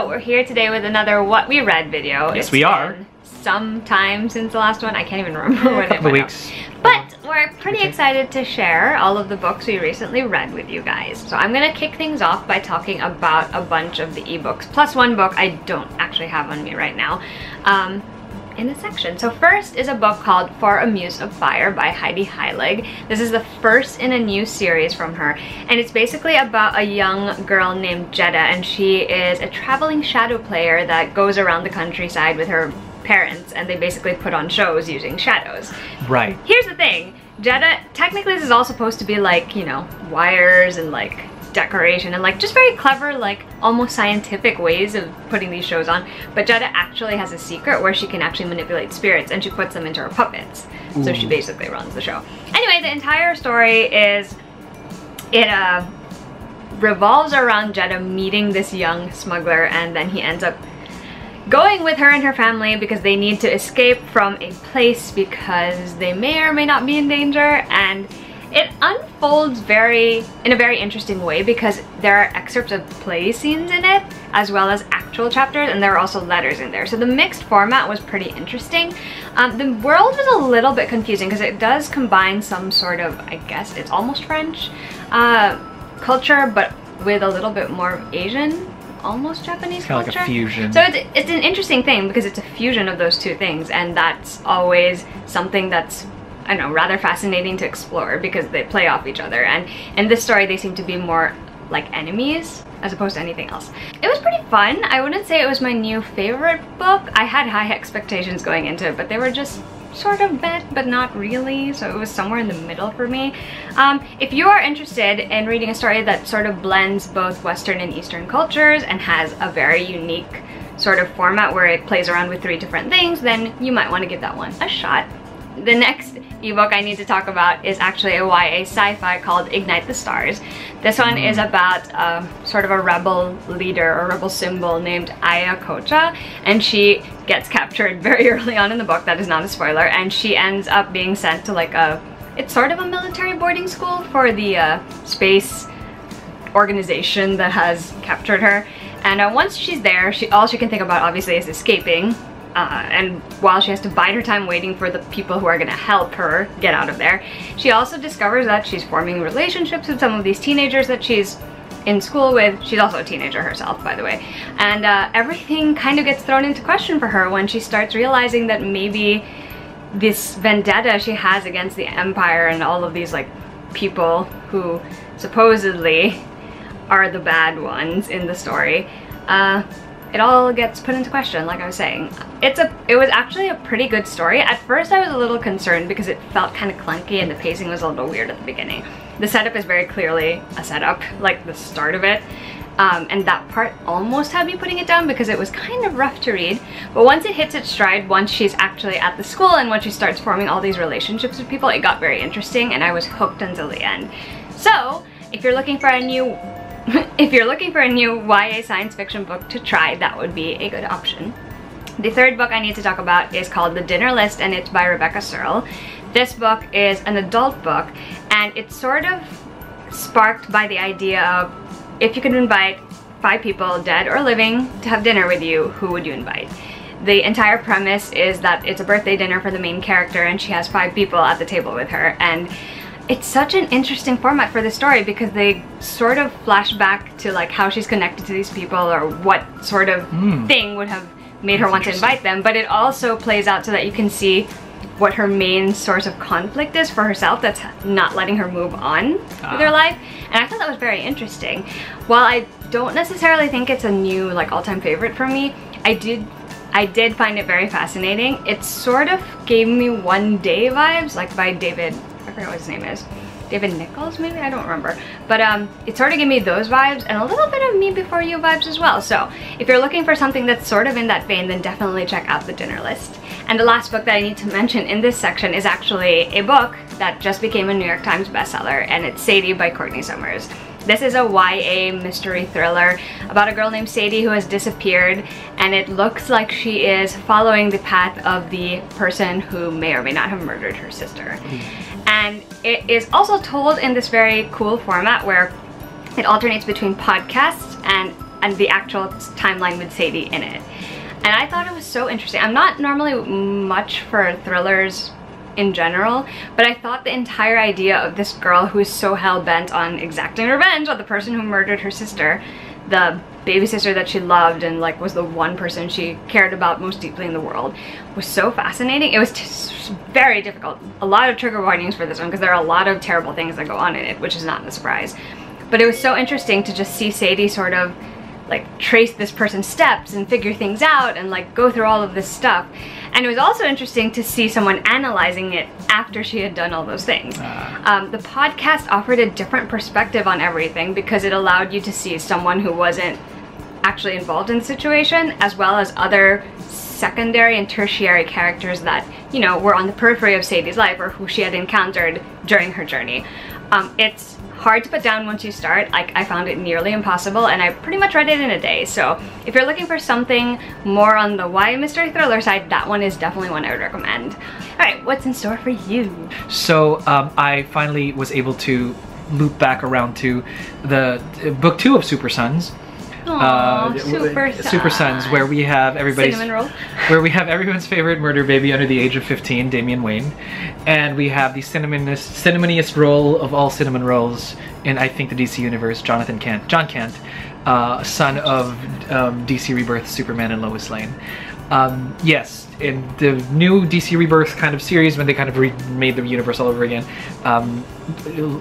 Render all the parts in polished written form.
So we're here today with another What We Read video. Yes, we are. Some time since the last one. I can't even remember when it couple went weeks. out. But we're pretty excited to share all of the books we recently read with you guys. So I'm gonna kick things off by talking about a bunch of the ebooks, plus one book I don't actually have on me right now, in this section. So first is a book called For a Muse of Fire by Heidi Heilig. This is the first in a new series from her, and it's basically about a young girl named Jeddah, and she is a traveling shadow player that goes around the countryside with her parents, and they basically put on shows using shadows. Right. Here's the thing, Jeddah, technically this is all supposed to be like, you know, wires and like decoration and like just very clever, like almost scientific ways of putting these shows on, but Jeddah actually has a secret where she can actually manipulate spirits, and she puts them into her puppets. Ooh. So she basically runs the show. Anyway, the entire story is, it revolves around Jeddah meeting this young smuggler, and then he ends up going with her and her family because they need to escape from a place because they may or may not be in danger. And it unfolds in a very interesting way because there are excerpts of play scenes in it as well as actual chapters, and there are also letters in there. So the mixed format was pretty interesting. The world was a little bit confusing because it does combine some sort of, I guess it's almost French culture, but with a little bit more Asian, almost Japanese culture. Like a fusion. So it's an interesting thing because it's a fusion of those two things, and that's always something that's, I don't know, rather fascinating to explore because they play off each other. And in this story they seem to be more like enemies as opposed to anything else. It was pretty fun. I wouldn't say it was my new favorite book. I had high expectations going into it, but they were just sort of met, but not really, so it was somewhere in the middle for me. If you are interested in reading a story that sort of blends both Western and Eastern cultures and has a very unique sort of format where it plays around with 3 different things, then you might want to give that one a shot. The next ebook I need to talk about is actually a YA sci-fi called Ignite the Stars. This one is about sort of a rebel leader or rebel symbol named Aya Kocha, and she gets captured very early on in the book. That is not a spoiler, and she ends up being sent to like it's sort of a military boarding school for the space organization that has captured her. And once she's there, all she can think about obviously is escaping. And while she has to bide her time waiting for the people who are going to help her get out of there, she also discovers that she's forming relationships with some of these teenagers that she's in school with. She's also a teenager herself, by the way. And everything kind of gets thrown into question for her when she starts realizing that maybe this vendetta she has against the Empire and all of these like people who supposedly are the bad ones in the story, it all gets put into question, like I was saying. It was actually a pretty good story. At first I was a little concerned because it felt kind of clunky and the pacing was a little weird at the beginning. The setup is very clearly a setup, like the start of it. And that part almost had me putting it down because it was kind of rough to read. But once it hits its stride, once she's actually at the school and once she starts forming all these relationships with people, it got very interesting and I was hooked until the end. So, if you're looking for a new YA science fiction book to try, that would be a good option. The third book I need to talk about is called The Dinner List, and it's by Rebecca Searle. This book is an adult book, and it's sort of sparked by the idea of, if you could invite 5 people, dead or living, to have dinner with you, who would you invite? The entire premise is that it's a birthday dinner for the main character, and she has 5 people at the table with her. And it's such an interesting format for the story because they sort of flash back to like how she's connected to these people or what sort of thing would have made her want to invite them, but it also plays out so that you can see what her main source of conflict is for herself that's not letting her move on with her life. And I thought that was very interesting. While I don't necessarily think it's a new like all-time favorite for me, I did find it very fascinating. It sort of gave me One Day vibes, like by David, I forgot what his name is. David Nichols, maybe? I don't remember. But it sort of gave me those vibes and a little bit of Me Before You vibes as well. So if you're looking for something that's sort of in that vein, then definitely check out The Dinner List. And the last book that I need to mention in this section is actually a book that just became a New York Times bestseller, and it's Sadie by Courtney Summers. This is a YA mystery thriller about a girl named Sadie who has disappeared, and it looks like she is following the path of the person who may or may not have murdered her sister. And it is also told in this very cool format where it alternates between podcasts and and the actual timeline with Sadie in it. And I thought it was so interesting. I'm not normally much for thrillers in general, but I thought the entire idea of this girl who is so hell-bent on exacting revenge on the person who murdered her sister, the baby sister that she loved and like was the one person she cared about most deeply in the world, was so fascinating. It was just very difficult. A lot of trigger warnings for this one because there are a lot of terrible things that go on in it, which is not a surprise. But it was so interesting to just see Sadie sort of like trace this person's steps and figure things out and like go through all of this stuff. And it was also interesting to see someone analyzing it after she had done all those things. The podcast offered a different perspective on everything because it allowed you to see someone who wasn't actually involved in the situation, as well as other secondary and tertiary characters that, you know, were on the periphery of Sadie's life or who she had encountered during her journey. It's hard to put down once you start. Like, I found it nearly impossible, and I pretty much read it in a day. So if you're looking for something more on the YA mystery thriller side, that one is definitely one I would recommend. All right, what's in store for you? So I finally was able to loop back around to the book 2 of Super Sons. Aww, Super Sons, where we have everybody's where we have everyone's favorite murder baby under the age of 15, Damian Wayne, and we have the cinnamoniest roll of all cinnamon rolls in, I think, the DC universe, John Kent, son of DC Rebirth Superman and Lois Lane. Yes, in the new DC Rebirth kind of series, when they kind of remade the universe all over again,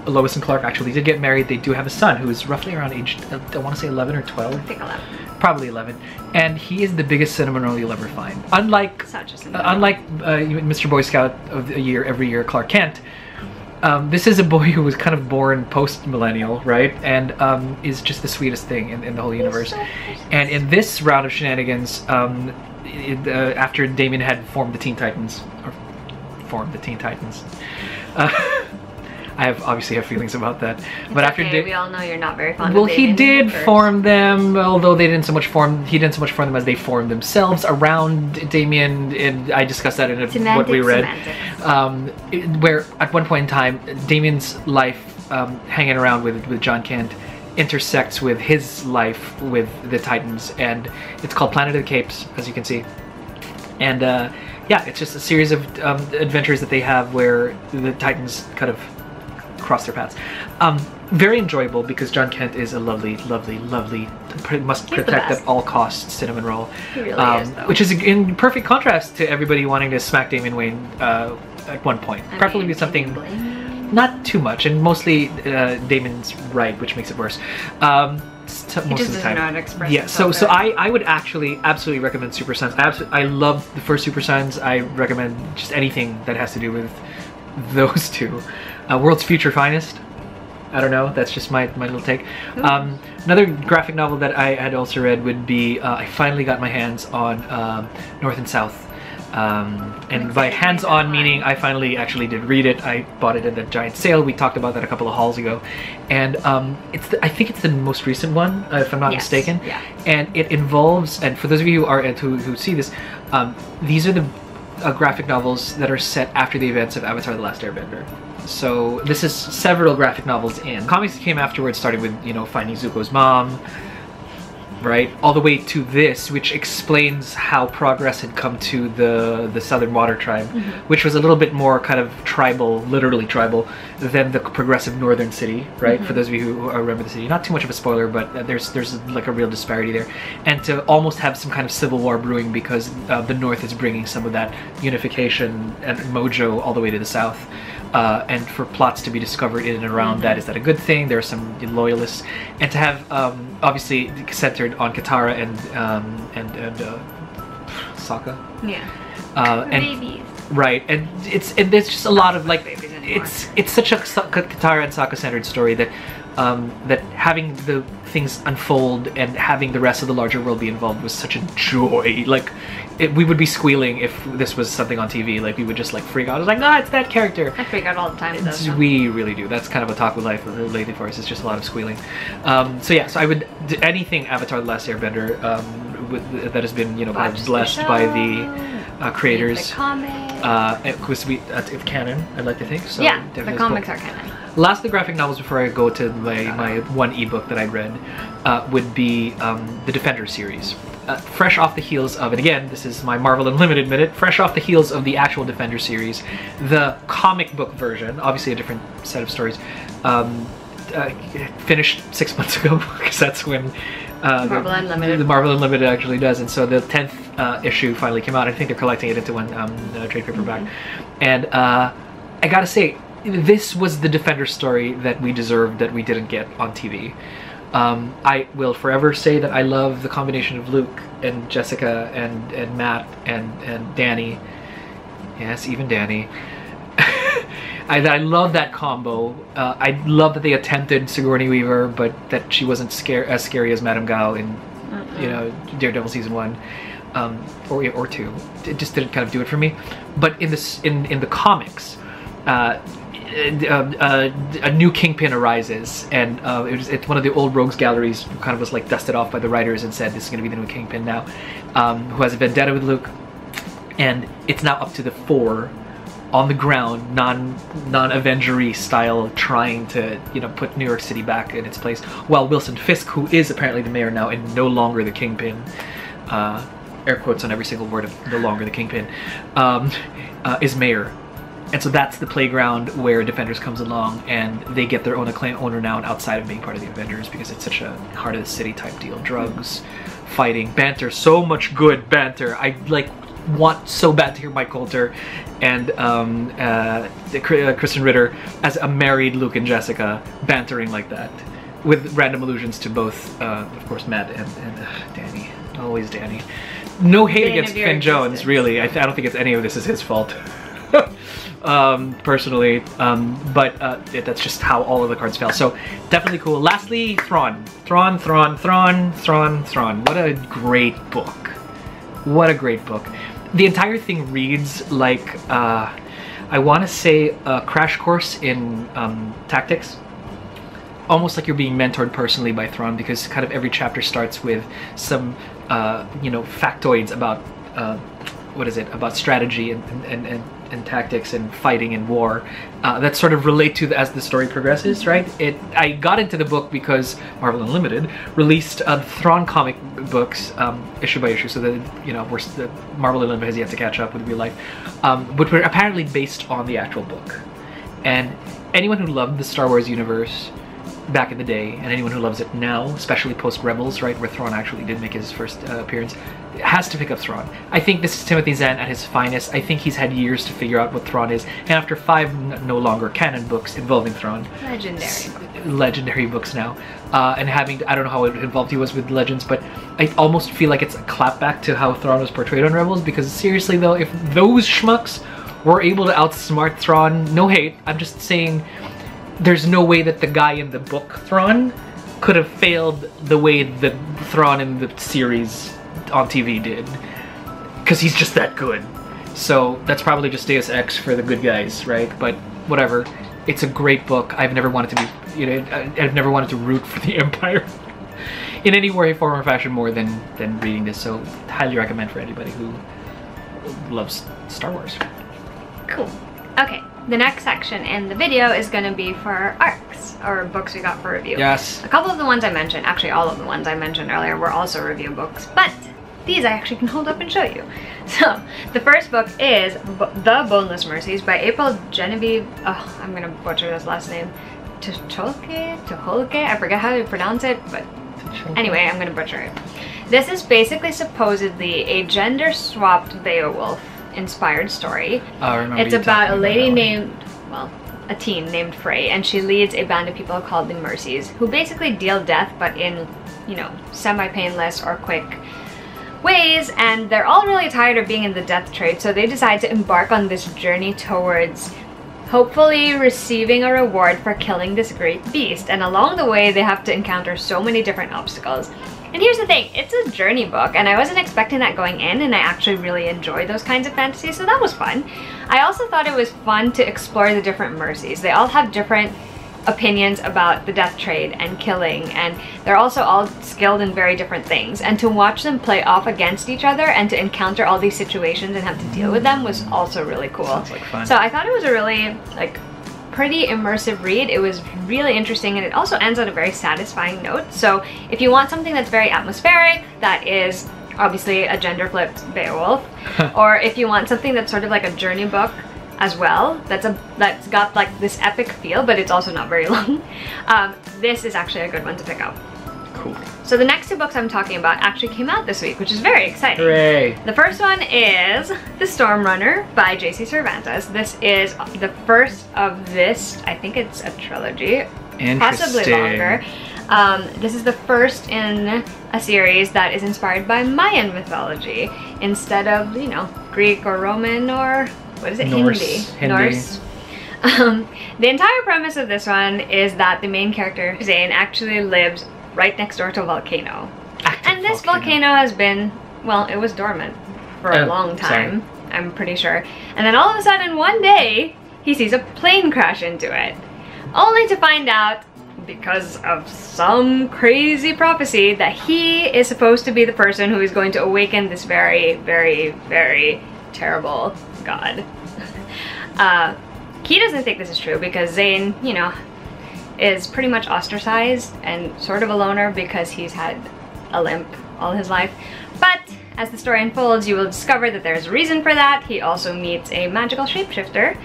Lois and Clark actually did get married. They do have a son who is roughly around age, I want to say 11 or 12. I think 11. Probably 11. And he is the biggest cinnamon roll you'll ever find. Unlike Mr. Boy Scout of the year every year, Clark Kent, this is a boy who was kind of born post-millennial, right? And is just the sweetest thing in the whole universe. And in this round of shenanigans, after Damian had formed the Teen Titans, I obviously have feelings about that. But after we all know you're not very fond of Damian. Well, he did form them, although he didn't so much form them as they formed themselves around Damian. And I discussed that in what we read, where at one point in time, Damian's life hanging around with John Kent intersects with his life with the Titans, and it's called Planet of the Capes, as you can see. And yeah, it's just a series of adventures that they have where the Titans kind of cross their paths. Very enjoyable because John Kent is a lovely, lovely, lovely, must protect at all costs cinnamon roll. He really is, though. Which is in perfect contrast to everybody wanting to smack Damian Wayne at one point. Preferably with something not too much, and mostly Damon's right, which makes it worse. Most of the time. Not express so I would actually absolutely recommend Super Sons. I love the first Super Sons. I recommend just anything that has to do with those two. World's Future Finest. I don't know, that's just my little take. Another graphic novel that I had also read would be, I finally got my hands on North and South. And by hands-on meaning I finally actually did read it. I bought it at a giant sale. We talked about that a couple of hauls ago. And I think it's the most recent one, if I'm not mistaken. Yeah. And it involves, and for those of you who see this, these are the graphic novels that are set after the events of Avatar: The Last Airbender. So this is several graphic novels in. Comics that came afterwards, starting with, you know, Finding Zuko's mom, right, all the way to this, which explains how progress had come to the Southern Water Tribe, which was a little bit more kind of tribal, literally tribal, than the progressive Northern City, right? For those of you who remember the city, not too much of a spoiler, but there's like a real disparity there, and to almost have some kind of civil war brewing because the North is bringing some of that unification and mojo all the way to the South. And for plots to be discovered in and around that, is that a good thing? There are some loyalists, and to have obviously centered on Katara and Sokka. Yeah. And babies. Right, and there's just a lot of like it's such a Katara and Sokka centered story that that having the things unfold and having the rest of the larger world be involved was such a joy. Like, we would be squealing if this was something on TV. Like, we would just like freak out. I was like, no, it's that character. I freak out all the time. We really do. That's kind of otaku life lately for us. It's just a lot of squealing. So yeah, so I would do anything Avatar: The Last Airbender that has been, you know, kind of blessed by the creators. The comics. Canon, I'd like to think. So yeah, the comics are canon. Last of the graphic novels before I go to my one ebook that I read would be the Defender series. Fresh off the heels of, and again, this is my Marvel Unlimited minute, fresh off the heels of the actual Defender series, the comic book version, obviously a different set of stories, finished 6 months ago, because that's when Marvel Unlimited. The Marvel Unlimited actually does, and so the 10th issue finally came out. I think they're collecting it into one trade paperback. And I gotta say, this was the Defender story that we deserved that we didn't get on TV. I will forever say that I love the combination of Luke and Jessica and Matt and Danny. Yes, even Danny. I love that combo. I love that they attempted Sigourney Weaver, but that she wasn't as scary as Madame Gao in, you know, Daredevil season 1 or 2. It just didn't kind of do it for me. But in the comics, a new Kingpin arises, and it's one of the old rogues galleries who kind of was like dusted off by the writers and said this is going to be the new Kingpin now, who has a vendetta with Luke, and it's now up to the 4 on the ground, non-Avengery style, trying to, you know, put New York City back in its place, while Wilson Fisk, who is apparently the mayor now and no longer the Kingpin, air quotes on every single word of no longer the Kingpin, is mayor. And so that's the playground where Defenders comes along, and they get their own acclaimed owner now, and outside of being part of the Avengers, because it's such a heart of the city type deal. Drugs, fighting, banter, so much good banter. I like want so bad to hear Mike Coulter and Kristen Ritter as a married Luke and Jessica bantering like that, with random allusions to both, of course, Matt and Danny. Always Danny. No hate against Finn Jones, really. I don't think any of this is his fault. Personally, but that's just how all of the cards fell. So definitely cool. Lastly, Thrawn. Thrawn. What a great book. What a great book. The entire thing reads like, I want to say a crash course in tactics. Almost like you're being mentored personally by Thrawn, because kind of every chapter starts with some, you know, factoids about, about strategy and tactics and fighting and war that sort of relate to as the story progresses, right? I got into the book because Marvel Unlimited released the Thrawn comic books issue by issue, so that, you know, the Marvel Unlimited has yet to catch up with real life, but were apparently based on the actual book. And anyone who loved the Star Wars universe back in the day, and anyone who loves it now, especially post Rebels, right, where Thrawn actually did make his first appearance, has to pick up Thrawn. I think this is Timothy Zahn at his finest. I think he's had years to figure out what Thrawn is, and after 5 no longer canon books involving Thrawn, legendary books now, and having, I don't know how involved he was with Legends, but I almost feel like it's a clapback to how Thrawn was portrayed on Rebels, because seriously though, if those schmucks were able to outsmart Thrawn, no hate, I'm just saying, there's no way that the guy in the book Thrawn could have failed the way the Thrawn in the series on TV did, because he's just that good. So that's probably just Deus Ex for the good guys, right? But whatever, it's a great book. I've never wanted to be, you know, I've never wanted to root for the Empire in any way, form, or fashion more than reading this. So highly recommend for anybody who loves Star Wars. Cool. Okay. The next section in the video is going to be for arcs, or books we got for review. Yes. A couple of the ones I mentioned, actually all of the ones I mentioned earlier, were also review books, but these I actually can hold up and show you. So, the first book is The Boneless Mercies by April Genevieve, oh, I'm going to butcher this last name, Tuholke? I forget how to pronounce it, but anyway, I'm going to butcher it. This is basically supposedly a gender-swapped Beowulf inspired story. It's about a lady named, well, a teen named Frey, and she leads a band of people called the Mercies, who basically deal death but in, you know, semi-painless or quick ways, and they're all really tired of being in the death trade, so they decide to embark on this journey towards hopefully receiving a reward for killing this great beast. And along the way they have to encounter so many different obstacles. And here's the thing, it's a journey book, and I wasn't expecting that going in, and I actually really enjoy those kinds of fantasies, so that was fun. I also thought it was fun to explore the different mercies. They all have different opinions about the death trade and killing, and they're also all skilled in very different things. And to watch them play off against each other and to encounter all these situations and have to deal with them was also really cool. Sounds like fun. So I thought it was a really, like, pretty immersive read. It was really interesting, and it also ends on a very satisfying note. So if you want something that's very atmospheric, that is obviously a gender-flipped Beowulf, or if you want something that's sort of like a journey book as well, that's got like this epic feel, but it's also not very long, this is actually a good one to pick up. Cool. So the next two books I'm talking about actually came out this week, which is very exciting. Hooray! The first one is The Storm Runner by J.C. Cervantes. This is the first of this, I think it's a trilogy, possibly longer. This is the first in a series that is inspired by Mayan mythology instead of, you know, Greek or Roman or, what is it, Norse. Norse. The entire premise of this one is that the main character, Zane, actually lives right next door to a volcano. And this volcano has been, well, it was dormant for a long time, I'm pretty sure. And then all of a sudden, one day, he sees a plane crash into it. Only to find out, because of some crazy prophecy, that he is supposed to be the person who is going to awaken this very, very, very terrible god. He doesn't think this is true because Zane, you know, is pretty much ostracized and sort of a loner because he's had a limp all his life. But as the story unfolds, you will discover that there's a reason for that. He also meets a magical shapeshifter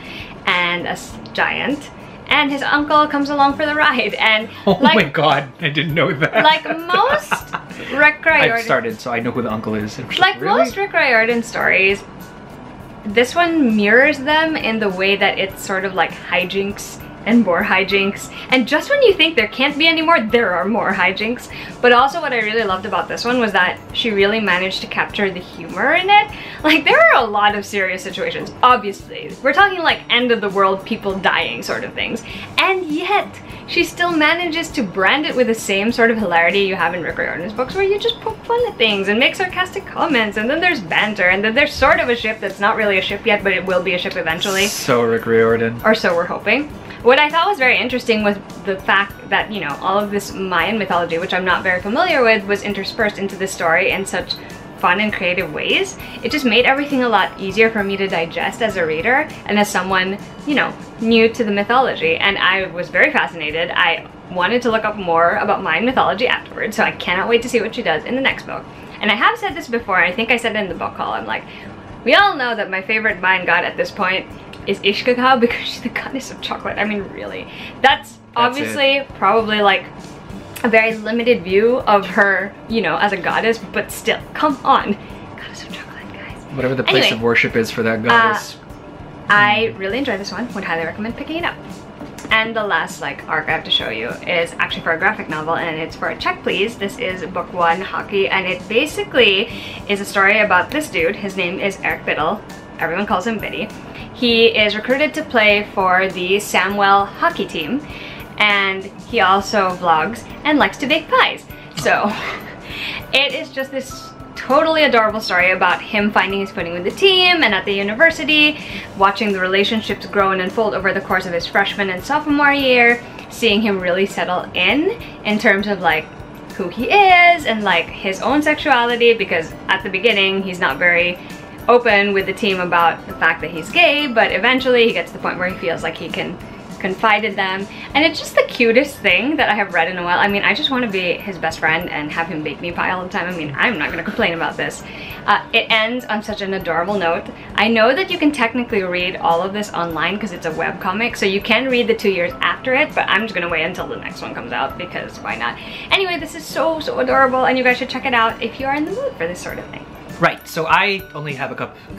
and a giant, and his uncle comes along for the ride. And oh my god, I didn't know that. Like most Rick Riordan, I've started, so I know who the uncle is. Like really? Most Rick Riordan stories, this one mirrors them in the way that it's sort of like hijinks and more hijinks, and just when you think there can't be any more, there are more hijinks. But also what I really loved about this one was that she really managed to capture the humor in it. Like, there are a lot of serious situations, obviously. We're talking like end of the world, people dying sort of things, and yet she still manages to brand it with the same sort of hilarity you have in Rick Riordan's books, where you just poke fun at things and make sarcastic comments, and then there's banter, and then there's sort of a ship that's not really a ship yet, but it will be a ship eventually. So Rick Riordan. Or so we're hoping. What I thought was very interesting was the fact that, you know, all of this Mayan mythology, which I'm not very familiar with, was interspersed into this story in such fun and creative ways. It just made everything a lot easier for me to digest as a reader and as someone, you know, new to the mythology. And I was very fascinated. I wanted to look up more about Mayan mythology afterwards, so I cannot wait to see what she does in the next book. And I have said this before, I think I said it in the book haul, I'm like, we all know that my favorite Mayan god at this point is Ishkakau because she's the goddess of chocolate. I mean, really. That's obviously probably like a very limited view of her, you know, as a goddess, but still, come on. Goddess of chocolate, guys. Whatever the place of worship is for that goddess. I really enjoyed this one. Would highly recommend picking it up. And the last like arc I have to show you is actually for a graphic novel, and it's for a Check Please. This is book 1, Hockey, and it basically is a story about this dude. His name is Eric Biddle. Everyone calls him Biddy. He is recruited to play for the Samwell hockey team, and he also vlogs and likes to bake pies. So it is just this totally adorable story about him finding his footing with the team and at the university, watching the relationships grow and unfold over the course of his freshman and sophomore year, seeing him really settle in terms of like who he is and like his own sexuality, because at the beginning he's not very open with the team about the fact that he's gay, but eventually he gets to the point where he feels like he can confide in them, and it's just the cutest thing that I have read in a while. I mean, I just want to be his best friend and have him bake me pie all the time. I mean, I'm not going to complain about this. It ends on such an adorable note. I know that you can technically read all of this online because it's a webcomic, so you can read the 2 years after it, but I'm just going to wait until the next one comes out because why not? Anyway, this is so adorable, and you guys should check it out if you are in the mood for this sort of thing. Right, so I only have a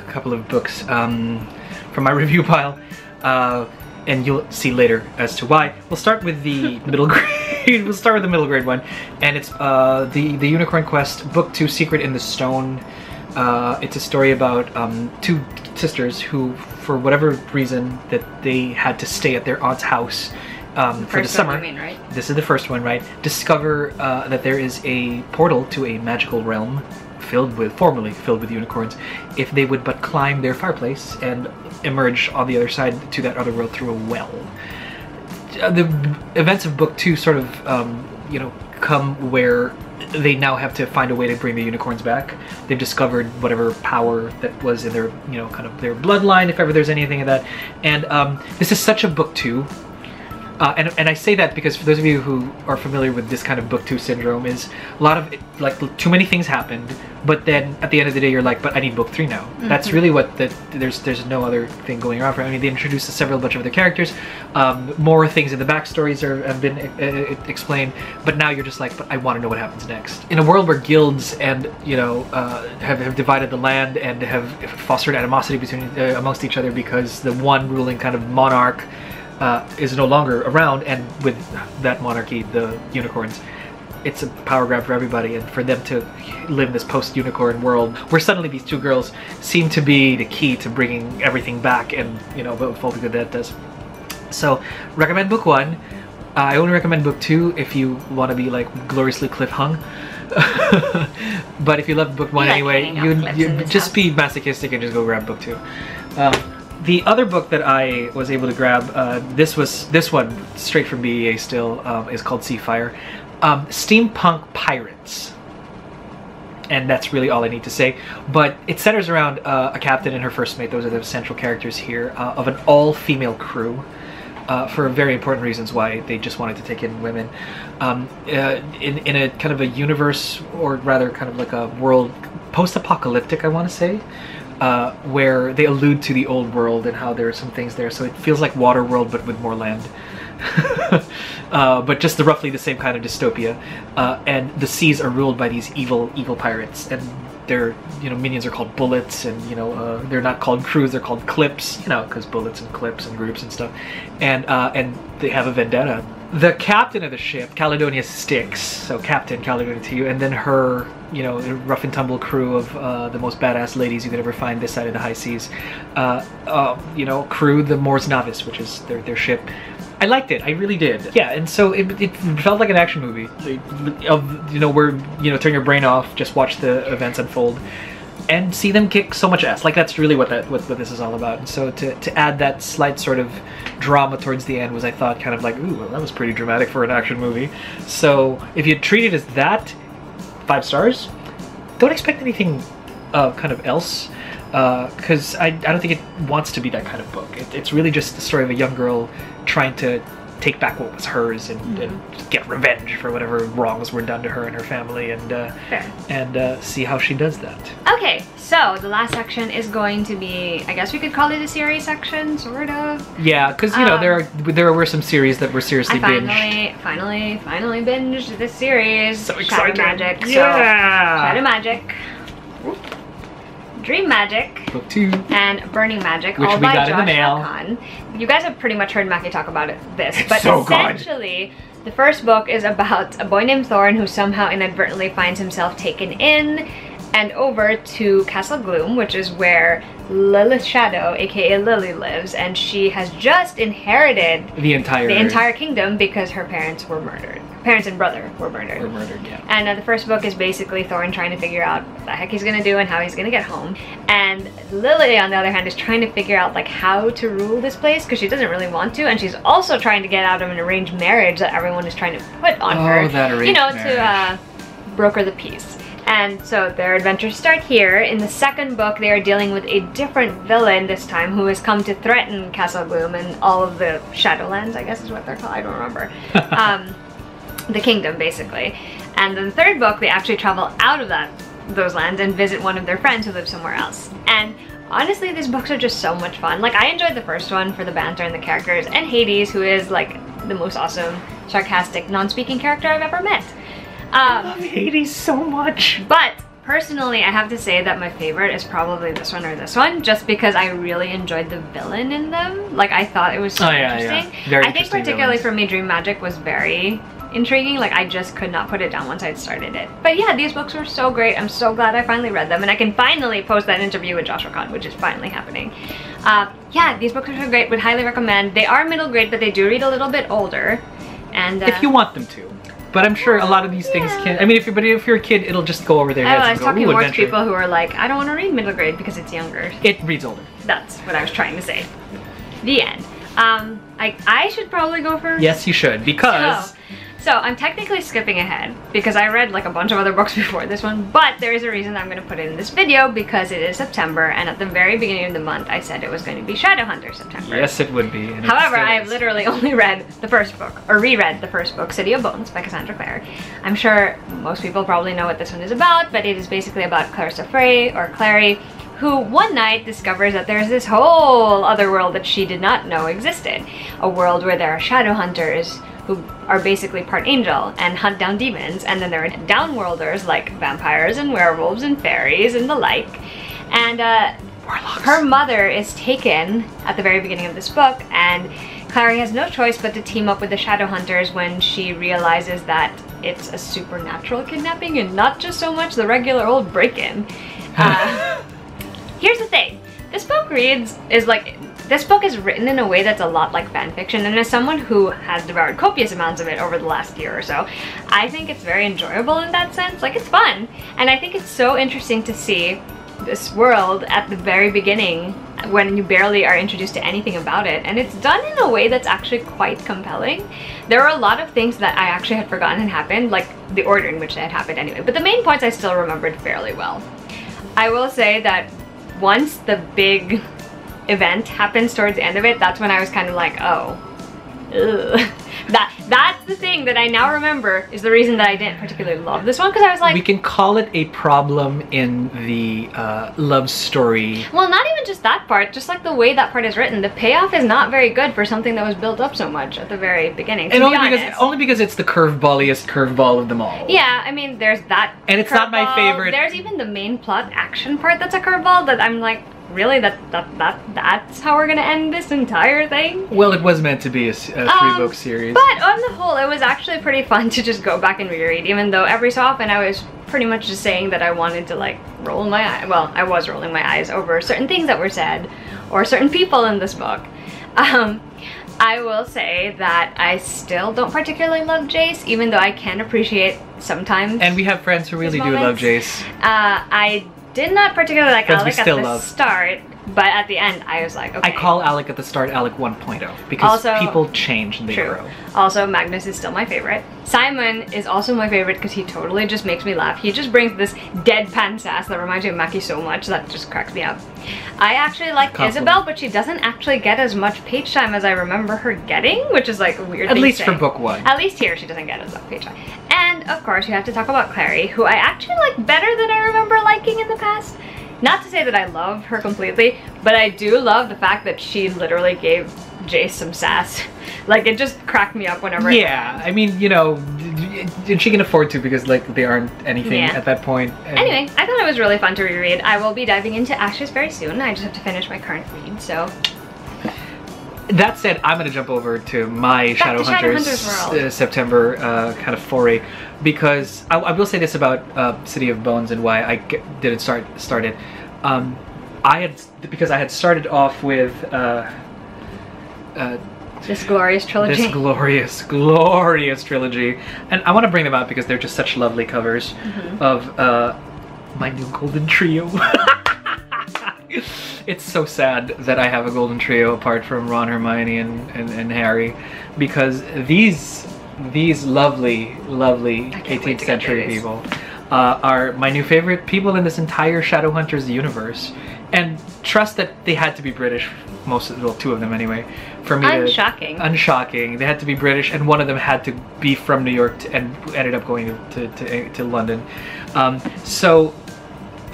couple of books from my review pile, and you'll see later as to why. We'll start with the middle grade. We'll start with the middle grade one, and it's the Unicorn Quest Book 2, Secret in the Stone. It's a story about two sisters who, for whatever reason, that they had to stay at their aunt's house for the summer. You mean, right? This is the first one, right? Discover that there is a portal to a magical realm formerly filled with unicorns, if they would but climb their fireplace and emerge on the other side to that other world through a well. The events of book 2 sort of, you know, come where they now have to find a way to bring the unicorns back. They've discovered whatever power that was in their, you know, kind of their bloodline, if ever there's anything of that. And this is such a book 2 And I say that because for those of you who are familiar with this kind of book 2 syndrome, is a lot of like too many things happened, but then at the end of the day you're like, but I need book 3 now. That's really what there's no other thing going on for it. I mean, they introduced several bunch of other characters, more things in the backstories have been explained, but now you're just like, but I want to know what happens next. In a world where guilds and have divided the land and have fostered animosity between amongst each other because the one ruling kind of monarch is no longer around, and with that monarchy, the unicorns, it's a power grab for everybody, and for them to live in this post-unicorn world where suddenly these 2 girls seem to be the key to bringing everything back, and what all the good that does. So recommend book 1. I only recommend book 2 if you want to be like gloriously cliff hung. But if you love book 1 anyway, you just be masochistic and just go grab book 2. The other book that I was able to grab, this one straight from BEA still, is called Seafire. Steampunk Pirates. And that's really all I need to say. But it centers around a captain and her first mate. Those are the central characters here, of an all-female crew. For very important reasons why they just wanted to take in women. In a kind of a universe, or rather kind of like a world, post-apocalyptic, I want to say. Where they allude to the old world and how there are some things there, so it feels like Waterworld but with more land. But just roughly the same kind of dystopia, and the seas are ruled by these evil pirates, and their minions are called bullets, and they're not called crews, they're called clips, because bullets and clips and groups and stuff, and they have a vendetta. The captain of the ship, Caledonia Styx, so Captain Caledonia to you, and then her, rough and tumble crew of the most badass ladies you could ever find this side of the high seas, crew the Moor's Novice, which is their ship. I liked it, I really did. Yeah, and so it felt like an action movie, where turn your brain off, just watch the events unfold, and see them kick so much ass. Like, that's really what this is all about. And so to add that slight sort of drama towards the end was, I thought, kind of like, ooh, well, that was pretty dramatic for an action movie. So if you treat it as that, 5 stars. Don't expect anything kind of else, because I don't think it wants to be that kind of book. It's really just the story of a young girl trying to take back what was hers and get revenge for whatever wrongs were done to her and her family, and see how she does that. Okay, so the last section is going to be, I guess we could call it a series section, sort of. Yeah, because there were some series that were seriously binged. Finally binged this series. So excited! Shadow Magic. Yeah. So, Shadow Magic. Dream Magic, Book 2, and Burning Magic, which all by Joshua Kahn. You guys have pretty much heard Mackie talk about this, but so essentially, the first book is about a boy named Thorn who somehow inadvertently finds himself taken in and over to Castle Gloom, which is where Lilith Shadow, aka Lily, lives, and she has just inherited the entire kingdom because her parents were murdered. Parents and brother were murdered. Yeah. And the first book is basically Thorn trying to figure out what the heck he's gonna do and how he's gonna get home. And Lily, on the other hand, is trying to figure out like how to rule this place because she doesn't really want to, and she's also trying to get out of an arranged marriage that everyone is trying to put on her. That arranged marriage. To broker the peace. And so their adventures start here. In the second book, they are dealing with a different villain this time who has come to threaten Castle Gloom and all of the Shadowlands, I guess is what they're called. I don't remember. The kingdom, basically. And in the third book, they actually travel out of those lands and visit one of their friends who lives somewhere else. And honestly, these books are just so much fun. Like, I enjoyed the first one for the banter and the characters, and Hades, who is like the most awesome, sarcastic, non-speaking character I've ever met. I love Hades so much. But personally, I have to say that my favorite is probably this one or this one, just because I really enjoyed the villain in them. Like, I thought it was so interesting. I think particularly for me, Dream Magic was very intriguing. Like, I just could not put it down once I'd started it. But yeah, these books were so great. I'm so glad I finally read them, and I can finally post that interview with Joshua Kahn, which is finally happening. Yeah, these books are so great. Would highly recommend. They are middle grade, but they do read a little bit older. And if you want them to. But I'm sure a lot of these things can. I mean, if you're a kid, it'll just go over their heads. I was talking more to people who are like, I don't want to read middle grade because it's younger. It reads older. That's what I was trying to say. The end. I should probably go first. Yes, you should, because So I'm technically skipping ahead because I read like a bunch of other books before this one, but there is a reason I'm going to put it in this video because it is September, and at the very beginning of the month I said it was going to be Shadowhunter September. Yes, it would be. However, I have literally only read the first book, or reread the first book, City of Bones by Cassandra Clare. I'm sure most people probably know what this one is about, but it is basically about Clarissa Frey, or Clary, who one night discovers that there's this whole other world that she did not know existed. A world where there are shadow hunters who are basically part angel and hunt down demons, and then there are downworlders like vampires and werewolves and fairies and the like. And her mother is taken at the very beginning of this book, and Clary has no choice but to team up with the shadow hunters when she realizes that it's a supernatural kidnapping and not just so much the regular old break-in. Here's the thing, this book is written in a way that's a lot like fan fiction, and as someone who has devoured copious amounts of it over the last year or so, I think it's very enjoyable in that sense. Like, it's fun, and I think it's so interesting to see this world at the very beginning when you barely are introduced to anything about it, and it's done in a way that's actually quite compelling. There are a lot of things that I actually had forgotten had happened, like the order in which they had happened anyway, but the main points I still remembered fairly well. I will say that once the big event happens towards the end of it, that's when I was kind of like, oh, ugh. That's the thing that I now remember is the reason that I didn't particularly love this one, because I was like... We can call it a problem in the love story. Well, not even just that part, just like the way that part is written. The payoff is not very good for something that was built up so much at the very beginning, and only because it's the curveballiest curveball of them all. Yeah, I mean, there's that. And it's not my favorite. There's even the main plot action part that's a curveball that I'm like, really? That's how we're gonna end this entire thing? Well, it was meant to be a three-book series. But on the whole, it was actually pretty fun to just go back and reread, even though every so often I was pretty much just saying that I wanted to like roll my eye. Well, I was rolling my eyes over certain things that were said, or certain people in this book. I will say that I still don't particularly love Jace, even though I can appreciate sometimes. And we have friends who really do love Jace. I did not particularly like Alec at the start, but at the end I was like, okay. I call Alec at the start Alec 1.0 because people change and they grow. Also, Magnus is still my favorite. Simon is also my favorite because he totally just makes me laugh. He just brings this deadpan sass that reminds me of Maki so much that just cracks me up. I actually like Isabel, but she doesn't actually get as much page time as I remember her getting, which is like a weird thing to say. At least for book one. At least here she doesn't get as much page time. And of course you have to talk about Clary, who I actually like better than I remember liking in the past. Not to say that I love her completely, but I do love the fact that she literally gave Jace some sass. Like, it just cracked me up whenever. Yeah, I mean, you know, and she can afford to because like they aren't anything at that point. Anyway, I thought it was really fun to reread. I will be diving into Ashes very soon. I just have to finish my current read, so. That said, I'm going to jump over to my Shadowhunters September kind of foray, because I will say this about City of Bones and why I didn't start it. Because I had started off with this glorious trilogy. This glorious trilogy, and I want to bring them out because they're just such lovely covers of my new golden trio. It's so sad that I have a golden trio apart from Ron, Hermione, and Harry, because these lovely 18th century people are my new favorite people in this entire Shadowhunters universe. And trust that they had to be British, two of them anyway, for me unshocking. They had to be British, and one of them had to be from New York and ended up going to London. So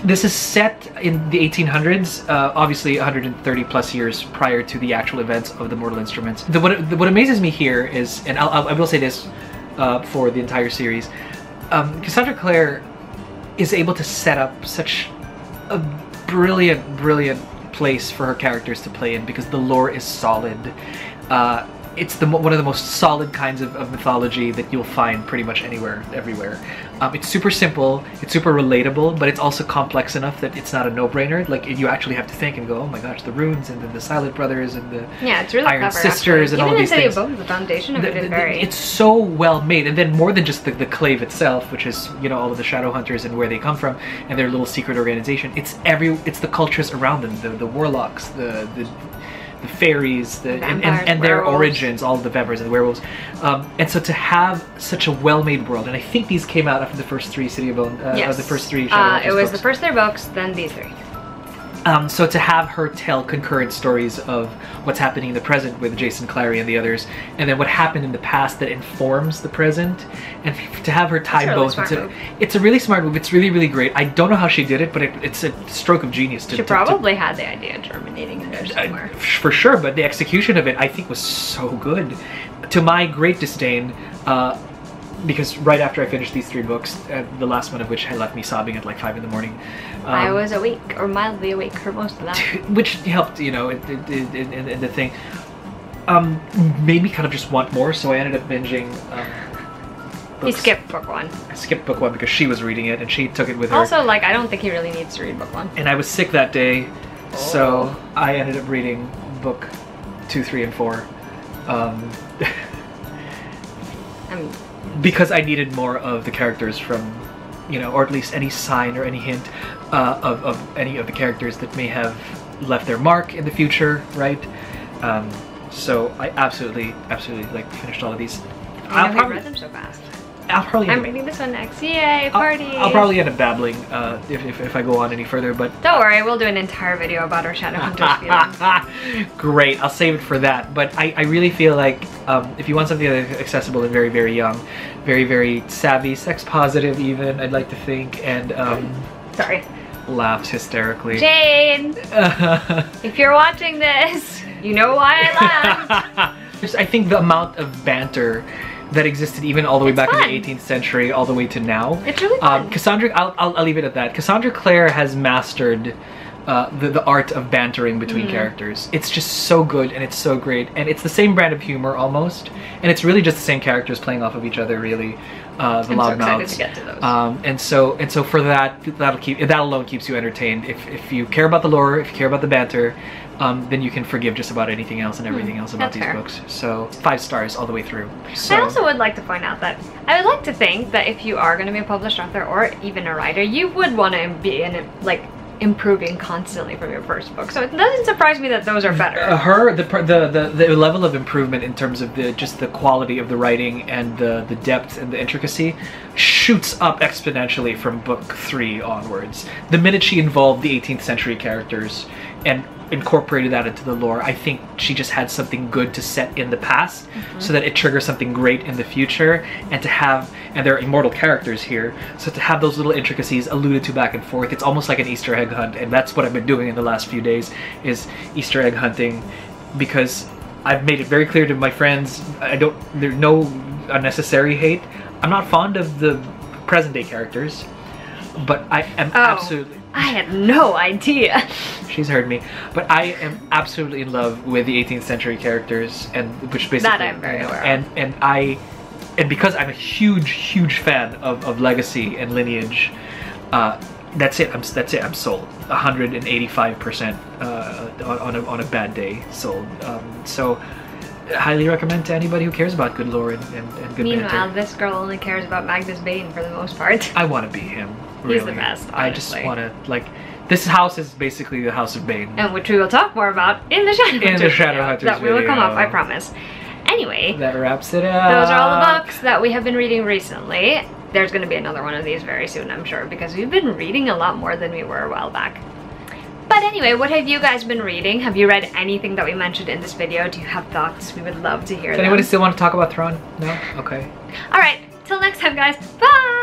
this is set in the 1800s, obviously 130 plus years prior to the actual events of the Mortal Instruments. What amazes me here is, and I will say this for the entire series, Cassandra Clare is able to set up such a brilliant place for her characters to play in, because the lore is solid. It's one of the most solid kinds of mythology that you'll find pretty much anywhere, everywhere. It's super simple, it's super relatable, but it's also complex enough that it's not a no-brainer. Like, you actually have to think and go, oh my gosh, the runes and the Silent Brothers and the it's really Iron clever, Sisters and all these things. Even in the foundation of it is very... It's so well made, and then more than just the clave itself, which is, you know, all of the Shadowhunters and where they come from and their little secret organization. It's the cultures around them, the warlocks, the fairies, vampires, and their werewolves. origins, all of the vampires and the werewolves. And so to have such a well-made world, and I think these came out after the first three City of Bone, yes. the first three Shadowhunters it was books. the first 3 books, then these 3. So to have her tell concurrent stories of what's happening in the present with Jason Clary and the others, and then what happened in the past that informs the present, and to have her tie both, it's a really smart move. It's really, really great. I don't know how she did it, but it's a stroke of genius. She probably had the idea germinating in there somewhere. For sure, but the execution of it, I think, was so good. To my great disdain, because right after I finished these 3 books, the last one of which had left me sobbing at like 5 in the morning. I was awake, or mildly awake for most of that. Which helped, you know, in the thing. Made me kind of just want more, so I ended up binging books. He skipped book 1. I skipped book 1 because she was reading it and she took it with her. Also, like, I don't think he really needs to read book 1. And I was sick that day, so I ended up reading book 2, 3, and 4. Because I needed more of the characters from, you know, or at least any sign or any hint of any of the characters that may have left their mark in the future, right? So I absolutely like finished all of these. I know he read them so fast. I'm reading this one next. Yay, party! I'll probably end up babbling if I go on any further, but... Don't worry, we'll do an entire video about our Shadowhunters feelings. Great, I'll save it for that. But I really feel like if you want something that's accessible and very, very young, very, very savvy, sex positive even, I'd like to think, and... Sorry. Laughs hysterically. Jane! If you're watching this, you know why I laughed. I think the amount of banter that existed even all the way back in the 18th century, all the way to now. It's really fun. Cassandra, I'll leave it at that. Cassandra Clare has mastered the art of bantering between characters. It's just so good and it's so great, and it's the same brand of humor almost, and it's really just the same characters playing off of each other, really. The loudmouths. So excited to get to those. And so for that alone keeps you entertained. If you care about the lore, if you care about the banter, then you can forgive just about anything else and everything else about these books. So 5 stars all the way through. So, I also would like to point out that I would like to think that if you are going to be a published author or even a writer, you would want to be in like improving constantly from your first book. So it doesn't surprise me that those are better. The level of improvement in terms of just the quality of the writing and the depth and the intricacy shoots up exponentially from book 3 onwards. The minute she involved the 18th century characters and incorporated that into the lore, I think she just had something good to set in the past so that it triggers something great in the future, and they're immortal characters here, so to have those little intricacies alluded to back and forth, it's almost like an Easter egg hunt, and that's what I've been doing in the last few days, is Easter egg hunting, because I've made it very clear to my friends, there's no unnecessary hate. I'm not fond of the present day characters, but I am absolutely... I had no idea. She's heard me, but I am absolutely in love with the 18th century characters, and which basically that I'm very aware of. And because I'm a huge fan of legacy and lineage, that's it. I'm sold. 185% on a bad day sold. So highly recommend to anybody who cares about good lore and good Meanwhile, banter. This girl only cares about Magnus Bane for the most part. I want to be him. Really. He's the best, honestly. I just want to, like, this house is basically the House of Bane. And which we will talk more about in the Shadowhunters video. That will come up, I promise. Anyway. That wraps it up. Those are all the books that we have been reading recently. There's going to be another one of these very soon, I'm sure, because we've been reading a lot more than we were a while back. But anyway, what have you guys been reading? Have you read anything that we mentioned in this video? Do you have thoughts? We would love to hear them. Does anybody still want to talk about Thrawn? No? Okay. Alright, till next time, guys. Bye!